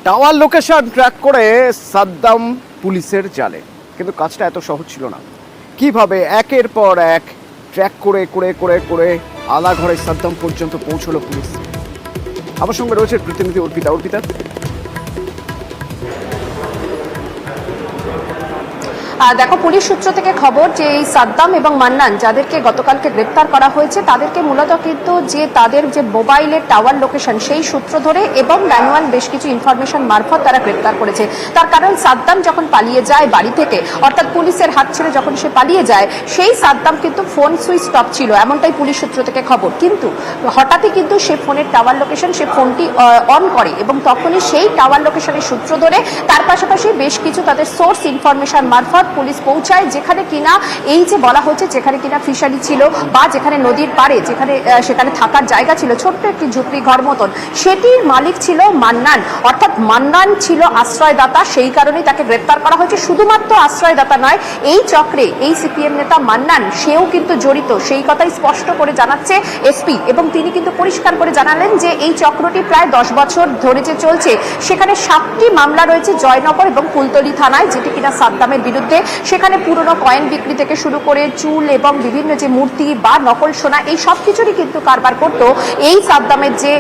Tower location track করে সাদ্দাম পুলিশের জালে, কিন্তু কাজটা এত সহজ ছিল না। কিভাবে একের পর এক ট্র্যাক করে করে করে করে আলাঘরে সাদ্দাম পর্যন্ত পৌঁছলো পুলিশ। আমার সঙ্গে রয়েছে প্রতিনিধি অর্পিতা। অর্পিতা, দেখো, পুলিশ সূত্র থেকে খবর যে এই সাদ্দাম এবং মান্নান যাদেরকে গতকালকে গ্রেপ্তার করা হয়েছে তাদেরকে মূলত কিন্তু যে তাদের যে মোবাইলের টাওয়ার লোকেশন সেই সূত্র ধরে এবং ম্যানুয়াল বেশ কিছু ইনফরমেশন মারফত তারা গ্রেপ্তার করেছে। তার কারণ সাদ্দাম যখন পালিয়ে যায় বাড়ি থেকে, অর্থাৎ পুলিশের হাত ছেড়ে যখন সে পালিয়ে যায়, সেই সাদ্দাম কিন্তু ফোন সুইচ অফ ছিল, এমনটাই পুলিশ সূত্র থেকে খবর। কিন্তু হঠাৎই কিন্তু সে ফোনের টাওয়ার লোকেশন, সে ফোনটি অন করে এবং তখনই সেই টাওয়ার লোকেশনের সূত্র ধরে তার পাশাপাশি বেশ কিছু তাদের সোর্স ইনফরমেশন মারফত পুলিশ পৌঁছায়, যেখানে কিনা এই যে বলা হচ্ছে যেখানে কিনা ফিশারি ছিল বা যেখানে নদীর পাড়ে যেখানে সেখানে থাকার জায়গা ছিল, ছোট্ট একটি ঝুপড়ি ঘর মতন, সেটির মালিক ছিল মান্নান। অর্থাৎ মান্নান ছিল আশ্রয়দাতা, সেই কারণেই তাকে গ্রেপ্তার করা হয়েছে। শুধুমাত্র আশ্রয়দাতা নয়, এই চক্রে এই সিপিএম নেতা মান্নান সেও কিন্তু জড়িত, সেই কথাই স্পষ্ট করে জানাচ্ছে এসপি। এবং তিনি কিন্তু পরিষ্কার করে জানালেন যে এই চক্রটি প্রায় 10 বছর ধরে যে চলছে, সেখানে 7টি মামলা রয়েছে জয়নগর এবং কুলতলি থানায়, যেটি কিনা সাদ্দামের বিরুদ্ধে। সেখানে পুরনো কয়েন বিক্রি থেকে শুরু করে চুল এবং বিভিন্ন যে মূর্তি বা নকল সোনা, এই সব কিছুরই কিন্তু কারবার করতো এই সাদ্দামের যে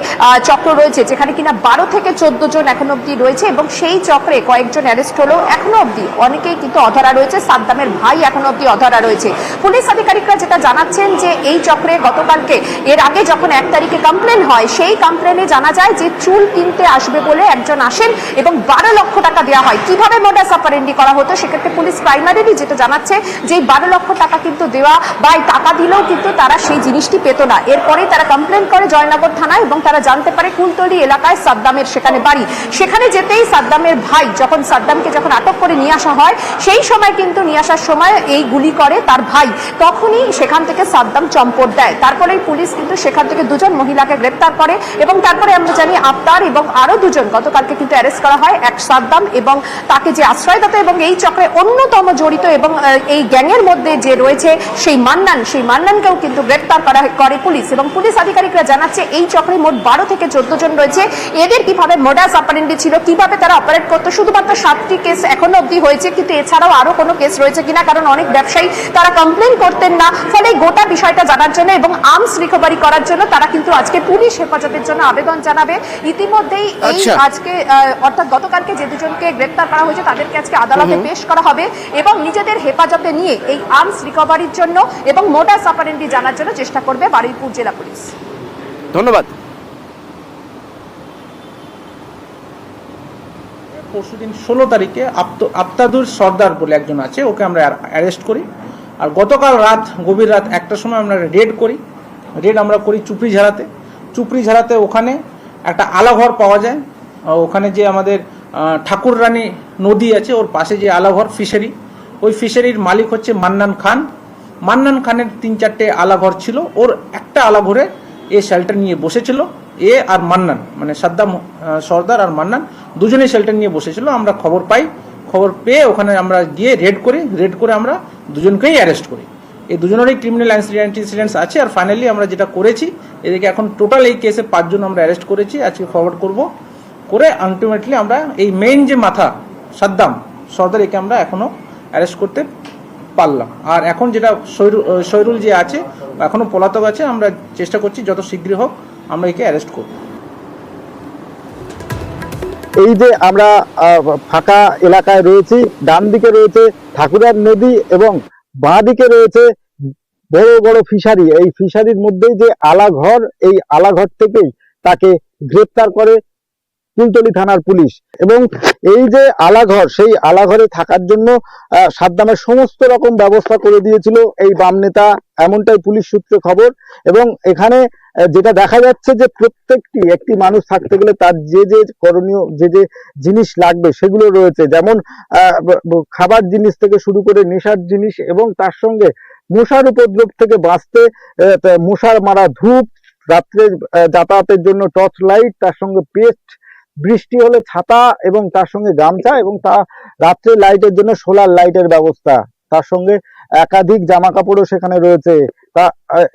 চক্র রয়েছে, যেখানে কিনা 12 থেকে 14 জন এখনো অব্দি রয়েছে এবং সেই চক্রে কয়েকজন অ্যারেস্ট হলো। এখনো অব্দি অনেকেই কিন্তু অধরা রয়েছে, সাদ্দামের ভাই এখনো অব্দি অধরা রয়েছে। পুলিশ আধিকারিকরা যেটা জানাচ্ছেন যে এই চক্রে গতকালকে এর আগে যখন 1 তারিখে কমপ্লেন হয়, সেই কমপ্লেনে জানা যায় যে চুল কিনতে আসবে বলে একজন আসেন এবং 12 লক্ষ টাকা দেওয়া হয়। কিভাবে মোডাস অপারেন্ডি করা হতো, সেক্ষেত্রে পুলিশ প্রাইমারিলি যেটা জানাচ্ছে যে 12 লক্ষ টাকা কিন্তু দেওয়া বা টাকা দিলেও কিন্তু তারা সেই জিনিসটি পেত না। এরপরেই তারা কমপ্লেন করে জয়নগর থানায় এবং তারা জানতে পারে কুলতলি এলাকায় সাদ্দামের সেখানে বাড়ি। সেখানে যেতেই সাদ্দামের ভাই যখন সাদ্দামকে যখন আটক করে নিয়ে আসা হয়, সেই সময় কিন্তু নিয়ে আসার সময় এই গুলি করে তার ভাই, তখনই সেখান থেকে সাদ্দাম চম্পট দেয়। তারপরেই পুলিশ কিন্তু সেখান থেকে 2 জন মহিলাকে গ্রেপ্তার করে এবং তারপরে আমরা জানি আফতার এবং আরো 2 জন গতকালকে কিন্তু অ্যারেস্ট করা হয়। এক সাদ্দাম এবং তাকে যে আশ্রয়দাতা এবং এই চক্রে অন্যতম জড়িত এবং এই গ্যাংয়ের মধ্যে যে রয়েছে সেই মান্নান, সেই মান্নানকেও কিন্তু গ্রেপ্তার করে পুলিশ। এবং পুলিশ আধিকারিকরা জানাচ্ছে এই চক্রে মোট 12 থেকে 14 জন রয়েছে। এদের কিভাবে মোডাস অপারেন্ডি ছিল, কিভাবে তারা অপারেট করতো, শুধুমাত্র 7টি কেস এখনো অব্দি হয়েছে, কিন্তু এছাড়াও আরো কোনো কেস রয়েছে কিনা, কারণ অনেক ব্যবসায়ী তারা কমপ্লেন করতেন না। ফলে গোটা বিষয়টা জানার জন্য এবং আর্মস রিকভারি করার জন্য তারা কিন্তু আজকে পুলিশ হেফাজতের জন্য আবেদন জানাবে। ইতিমধ্যেই এই আজকে অর্থাৎ গতকালকে যে 2 জনকে গ্রেপ্তার করা হয়েছে তাদেরকে আজকে আদালতে পেশ করা হবে এবং নিজেদের হেফাজতে নিয়ে এই আর্মস রিকভারির জন্য এবং মোডাস অপারেন্ডি জানার জন্য চেষ্টা করবে বারুইপুর জেলা পুলিশ। ধন্যবাদ। পরশুদিন 16 তারিখে আফতাদুর সর্দার বলে একজন আছে, ওকে আমরা অ্যারেস্ট করি। আর গতকাল রাত গভীর রাত 1টার সময় আমরা রেড আমরা করি চুপড়িঝাড়াতে। ওখানে একটা আলাঘর পাওয়া যায়। ওখানে যে আমাদের ঠাকুর রানী নদী আছে, ওর পাশে যে আলাঘর ফিশারি, ওই ফিশারির মালিক হচ্ছে মান্নান খানের 3-4টে আলাঘর ছিল। ওর একটা আলাঘরে শেল্টার নিয়ে বসেছিল আর মান্নান, মানে সাদ্দাম সর্দার আর মান্নান দুজনেই শেল্টার নিয়ে বসেছিল। আমরা খবর পেয়ে ওখানে আমরা গিয়ে রেড করে আমরা 2 জনকেই অ্যারেস্ট করি। এই 2 জনেরই ক্রিমিনাল ইনসিডেন্টস আছে। আর ফাইনালি আমরা যেটা করেছি, এদিকে এখন টোটাল এই কেসে 5 জন আমরা অ্যারেস্ট করেছি, আজকে ফরওয়ার্ড করে আলটিমেটলি আমরা এই মেইন যে মাথা সাদ্দাম সর্দার, একে আমরা এখনো অ্যারেস্ট করতে পারলাম। আর এখন যেটা শৈরুল যে আছে এখনো পলাতক আছে, আমরা চেষ্টা করছি যত শীঘ্রই হোক আমরা একে অ্যারেস্ট করব। এই যে আমরা ফাঁকা এলাকায় রয়েছি, ডান দিকে রয়েছে ঠাকুরার নদী এবং বাঁ দিকে রয়েছে বড় বড় ফিশারি। এই ফিশারির মধ্যেই যে আলাঘর, এই আলাঘর থেকেই তাকে গ্রেপ্তার করে কুলতলি থানার পুলিশ। এবং এই যে আলাঘর, সেই আলাঘরে থাকার জন্য সাদ্দামের সমস্ত রকম ব্যবস্থা করে দিয়েছিল এই বাম নেতা, এমনটাই পুলিশ সূত্রে খবর। এবং এখানে যেটা দেখা যাচ্ছে যে প্রত্যেকটি একটি মানুষ থাকতে গেলে তার যে যে করণীয় যে যে জিনিস লাগবে সেগুলো রয়েছে, যেমন খাবার জিনিস থেকে শুরু করে নেশার জিনিস, এবং তার সঙ্গে মশার উপদ্রব থেকে বাঁচতে মশার মারা ধূপ, রাত্রে যাতায়াতের জন্য টর্চ লাইট, তার সঙ্গে পেস্ট, বৃষ্টি হলে ছাতা এবং তার সঙ্গে গামছা, এবং তা রাত্রে লাইটের জন্য সোলার লাইটের ব্যবস্থা, তার সঙ্গে একাধিক জামা কাপড়ও সেখানে রয়েছে। তা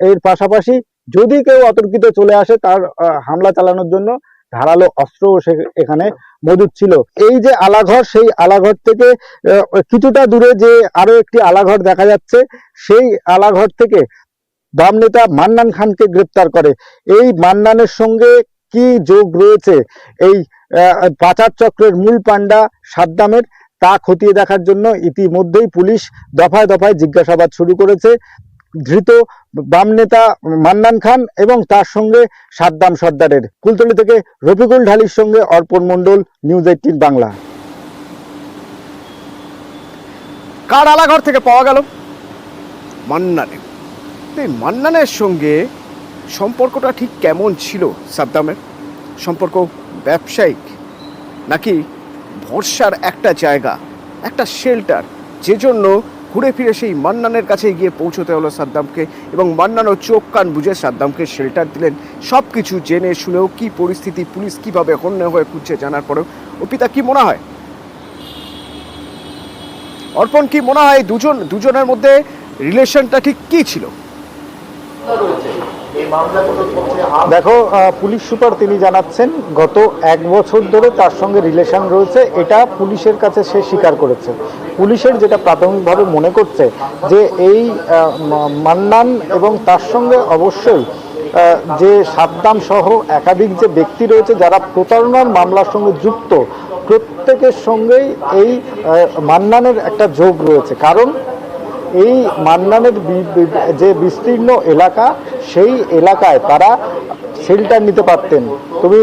এর পাশাপাশি যদি কেউ অতর্কিত চলে আসে তার হামলা চালানোর জন্য ধারালো অস্ত্রও এখানে মজুদ ছিল। এই যে আলাঘর, সেই আলাঘর থেকে কিছুটা দূরে যে আরো একটি আলাঘর দেখা যাচ্ছে, সেই আলাঘর থেকে বাম নেতা মান্নান খানকে গ্রেপ্তার করে। এই মান্নানের সঙ্গে কি যোগ রয়েছে এই পাচার চক্রের মূল পান্ডা সাদ্দামের, তা খতিয়ে দেখার জন্য ইতিমধ্যেই পুলিশ দফায় দফায় জিজ্ঞাসাবাদ শুরু করেছে ধৃত বাম নেতা মান্নান খান এবং তার সঙ্গে সাদ্দাম সর্দারের। কুলতলি থেকে রফিকুল ঢালির সঙ্গে অর্পণ মণ্ডল, নিউজ 18 বাংলা। কার আলাঘর থেকে পাওয়া গেল? মান্নানের। এই মান্নানের সঙ্গে সম্পর্কটা ঠিক কেমন ছিল সাদ্দামের? সম্পর্ক ব্যবসায়িক নাকি ভরসার একটা জায়গা, একটা শেল্টার, যে জন্য ঘুরে ফিরে সেই মান্নানের কাছে গিয়ে পৌঁছতে হলো সাদ্দামকে, এবং মান্নানও চোখ কান বুঝে সাদ্দামকে শেল্টার দিলেন। সব কিছু জেনে শুনেও কি পরিস্থিতি, পুলিশ কিভাবে হন্য হয়ে খুঁজছে জানার পরেও অর্পিতা কি মনে হয়? অর্পণ কি মনে হয় দুজনের মধ্যে রিলেশনটা ঠিক কি ছিল? দেখো, পুলিশ সুপার তিনি জানাচ্ছেন গত 1 বছর ধরে তার সঙ্গে রিলেশন রয়েছে, এটা পুলিশের কাছে সে স্বীকার করেছে। পুলিশের যেটা প্রাথমিকভাবে মনে করছে যে এই মান্নান এবং তার সঙ্গে অবশ্যই যে সাদ্দাম সহ একাধিক যে ব্যক্তি রয়েছে যারা প্রতারণার মামলার সঙ্গে যুক্ত, প্রত্যেকের সঙ্গেই এই মান্নানের একটা যোগ রয়েছে। কারণ এই মান্নানের যে বিস্তীর্ণ এলাকা, সেই এলাকায় তারা শেল্টার নিতে পারতেন। তুমি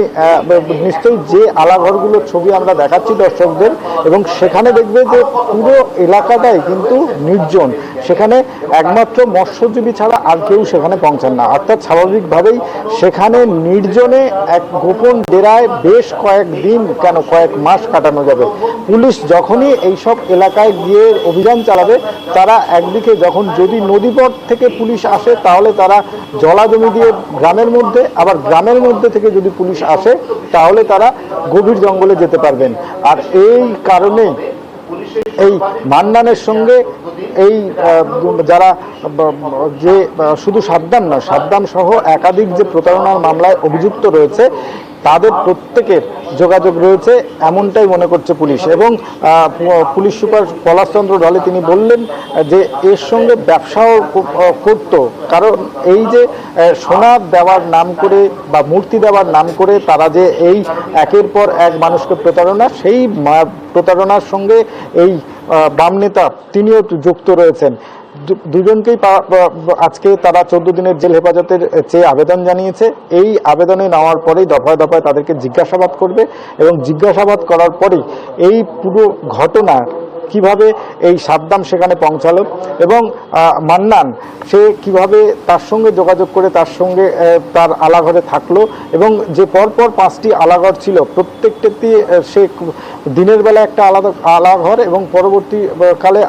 নিশ্চয়ই যে আলাঘরগুলোর ছবি আমরা দেখাচ্ছি দর্শকদের, এবং সেখানে দেখবে যে পুরো এলাকাটাই কিন্তু নির্জন, সেখানে একমাত্র মৎস্যজীবী ছাড়া আর কেউ সেখানে পৌঁছান না। অর্থাৎ স্বাভাবিকভাবেই সেখানে নির্জনে এক গোপন ডেরায় বেশ কয়েকদিন, কেন কয়েক মাস কাটানো যাবে। পুলিশ যখনই এইসব এলাকায় গিয়ে অভিযান চালাবে, তারা একদিকে যখন যদি নদীপথ থেকে পুলিশ আসে তাহলে তারা জলাজমি দিয়ে গ্রামের মধ্যে, আবার গ্রামের মধ্যে থেকে যদি পুলিশ আসে তাহলে তারা গভীর জঙ্গলে যেতে পারবেন। আর এই কারণেই এই মান্নানের সঙ্গে এই যারা যে শুধু সাদ্দাম না, সাদ্দাম সহ একাধিক যে প্রতারণার মামলায় অভিযুক্ত রয়েছে, তাদের প্রত্যেকের যোগাযোগ রয়েছে এমনটাই মনে করছে পুলিশ। এবং পুলিশ সুপার পলাশচন্দ্র ঢালি তিনি বললেন যে এর সঙ্গে ব্যবসাও করত। কারণ এই যে সোনা দেওয়ার নাম করে বা মূর্তি দেওয়ার নাম করে তারা যে এই একের পর এক মানুষকে প্রতারণা, সেই প্রতারণার সঙ্গে এই বাম নেতা তিনিও যুক্ত রয়েছেন। দুজনকেই আজকে তারা 14 দিনের জেল হেফাজতের চেয়ে আবেদন জানিয়েছে। এই আবেদনে নেওয়ার পরেই দফায় দফায় তাদেরকে জিজ্ঞাসাবাদ করবে, এবং জিজ্ঞাসাবাদ করার পরেই এই পুরো ঘটনা কিভাবে এই সাদ্দাম সেখানে পৌঁছালো এবং মান্নান সে কিভাবে তার সঙ্গে যোগাযোগ করে তার সঙ্গে তার আলাঘরে থাকলো, এবং যে পরপর 5টি আলাঘর ছিল, প্রত্যেকটাতে সে দিনের বেলা একটা আলাদা আলাঘর এবং পরবর্তীকালে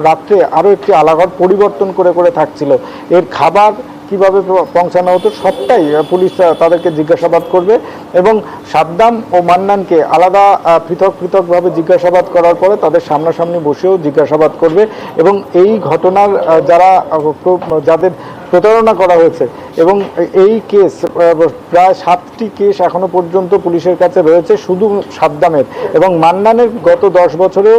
রাত্রে আরও একটি আলাঘর পরিবর্তন করে করে থাকছিল। এর খাবার কিভাবে পৌঁছানো হতো সবটাই পুলিশ তাদেরকে জিজ্ঞাসাবাদ করবে, এবং সাদ্দাম ও মান্নানকে আলাদা পৃথকভাবে জিজ্ঞাসাবাদ করার পরে তাদের সামনাসামনি বসেও জিজ্ঞাসাবাদ করবে। এবং এই ঘটনার যাদের প্রতারণা করা হয়েছে, এবং এই কেস প্রায় 7টি কেস এখনো পর্যন্ত পুলিশের কাছে রয়েছে শুধু সাদ্দামের, এবং মান্নানের গত 10 বছরেও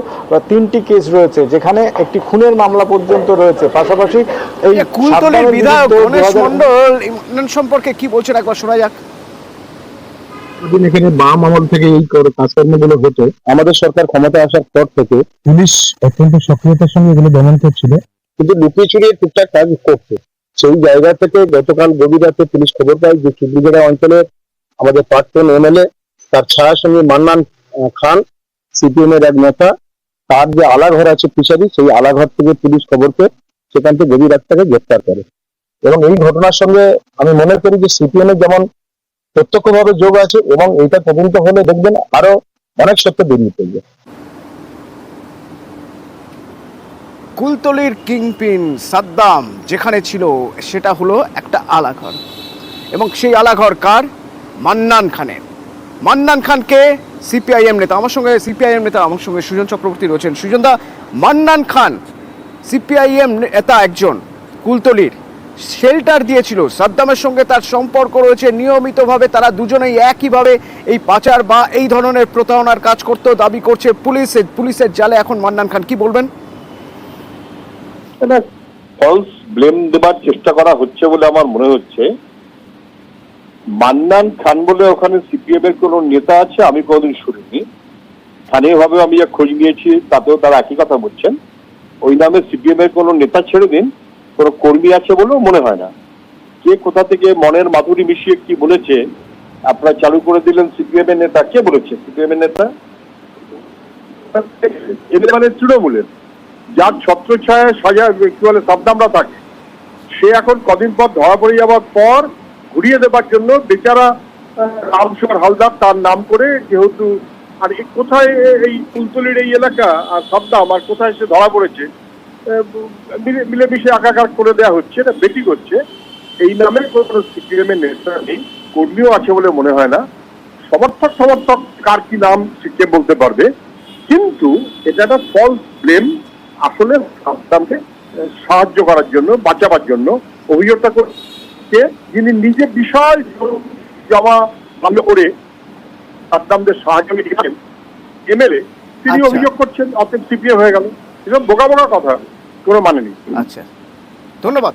3টি কেস রয়েছে, যেখানে একটি খুনের মামলা পর্যন্ত রয়েছে। পাশাপাশি এই কুলতলির বিধায়ক গণেশ মণ্ডল সম্পর্কে কি বলছেন একবার শোনা যাক। এখানে বাম আমল থেকে এই কাজকর্মগুলো হতো। আমাদের সরকার ক্ষমতা আসার পর থেকে পুলিশ অত্যন্ত সক্রিয়তার সঙ্গে এগুলো দমন করছিল, কিন্তু লুকিয়ে চুরিয়ে টুকটাক কাজ করছে। সেই জায়গা থেকে গতকাল গভীর রাতে পুলিশ খবর পায় যে চুবড়িজেড়া অঞ্চলে আমাদের প্রাক্তন এমএলএ তার ছায়ার সঙ্গে মান্নান খান, সিপিএম এর এক নেতা, তার যে আলাঘর আছে ফিশারি, সেই আলাঘর থেকে পুলিশ খবর পেয়ে সেখান থেকে গভীর রাত থেকে গ্রেপ্তার করে। এবং এই ঘটনার সঙ্গে আমি মনে করি যে সিপিএম এর যেমন প্রত্যক্ষভাবে যোগ আছে, এবং এইটা তদন্ত হলে দেখবেন আরো অনেক সত্য বেরিয়ে পড়বে। কুলতলির কিংপিন সাদ্দাম যেখানে ছিল সেটা হলো একটা আলাঘর, এবং সেই আলাঘর কার? মান্নান খানের। মান্নান খানকে সিপিআইএম নেতা, আমার সঙ্গে সিপিআইএম নেতা, আমার সঙ্গে সুজন চক্রবর্তী রয়েছেন। সুজনদা, মান্নান খান সিপিআইএম নেতা একজন কুলতলির, শেল্টার দিয়েছিল, সাদ্দামের সঙ্গে তার সম্পর্ক রয়েছে, নিয়মিতভাবে তারা দুজনেই একইভাবে এই পাচার বা এই ধরনের প্রতারণার কাজ করতেও দাবি করছে পুলিশের জালে এখন মান্নান খান। কি বলবেন? ফলস ব্লেম দেবার চেষ্টা করা হচ্ছে বলে আমার মনে হচ্ছে। মান্নান খান বলে ওখানে সিপিএম এর কোন নেতা আছে আমি কোনোদিন শুনিনি। স্থানীয়ভাবে আমি যা খোঁজ নিয়েছি তাতেও তারা একই কথা বলছেন। ওই নামে সিপিএম এর কোন নেতা ছেড়ে দিন, কোন কর্মী আছে বলেও মনে হয় না। কে কোথা থেকে মনের মাধুরী মিশিয়ে কি বলেছে আপনারা চালু করে দিলেন সিপিএম এর নেতা, কে বলেছে সিপিএম এর নেতা? এদের মানে তৃণমূলের যার ছত্রছায়া সাজা কি বলে সাবধানরা থাকে, সে এখন কদিন পর ধরা পড়ে যাওয়ার পর ঘুরিয়ে দেবার জন্য বেচারা রামশর হালদার তার নাম করে, যেহেতু আর কোথায় এই কুলতলির এই এলাকা আর সাবধান আর কোথায় সে ধরা পড়েছে মিলেমিশে একাকার করে দেওয়া হচ্ছে, এটা বেটি করছে। এই নামে কোনো সিপিএম এর নেতা নেই, কর্মীও আছে বলে মনে হয় না। সমর্থক কার কি নাম সিপিএম বলতে পারবে, কিন্তু এটা একটা ফলস ব্লেম। আসলে সাদ্দামকে সাহায্য করার জন্য, বাঁচাবার জন্য অভিযোগটা করছে, যিনি নিজে বিশাল জমা ভালো করে সাদ্দামদের সাহায্য নিয়েছেন এমএলএ, তিনি অভিযোগ করছেন অতএব সিপিএম হয়ে গেল। এসব বোকা বোকা কথা, কোনো মানে নেই। আচ্ছা, ধন্যবাদ।